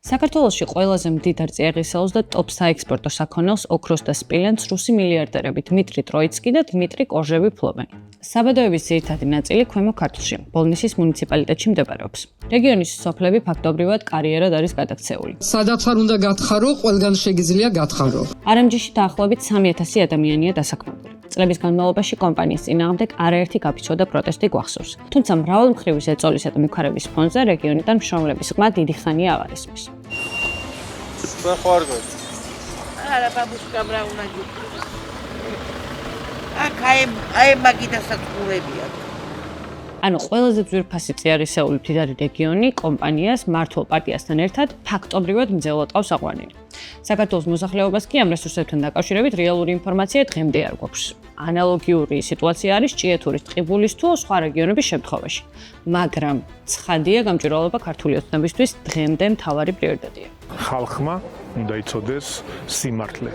საქართველოში ყველაზე მდიდარ წიაღისეულს და ტოპ საექსპორტო საქონელს ოქროს და სპილენძს რუსი მილიარდერები დმიტრი ტროიცკი და დმიტრი კორჟევი ფლობენ. საბადოების ძირითადი ნაწილი ქვემო ქართლში, ბოლნისის მუნიციპალიტეტში მდებარეობს. რეგიონის სოფლები ფაქტობრივად კარიერად არის გადაქცეული. სადაც არ უნდა გათხარო, ყველგან შეგიძლია გათხარო. RMG-ში დაახლოებით 3000 ადამიანია დასაქმებული. წლების განმავლობაში კომპანიის წინააღმდეგ არაერთი გაფიცვა და პროტესტი გვახსოვს. თუმცა მრავალმხრივი ზეწოლისა და მუქარების ფონზე რეგიონიდან მშრომლების ყმა დიდი ხანია აღარ ისმის. Ara babushka brauna git. Აი მაგიდა საკურებია. ანუ ყველაზე ძვირფასი წიაღისეული მდიდარი რეგიონი კომპანიას მართულ პარტიასთან ერთად ფაქტობრივად მძევლად ყავს აყვანილი. საქართველოს მოსახლეობას კი ამ რესურსებთან დაკავშირებით რეალური ინფორმაცია დღემდე არ გვაქვს. ანალოგიური სიტუაცია არის ჭიათურის, ტყიბულის თუ სხვა რეგიონების შემთხვევაში. მაგრამ ცხადია გამჭვირვალობა ქართული ოცნებისთვის დღემდე მთავარი პრიორიტეტია. ხალხმა უნდა იცოდეს სიმართლე.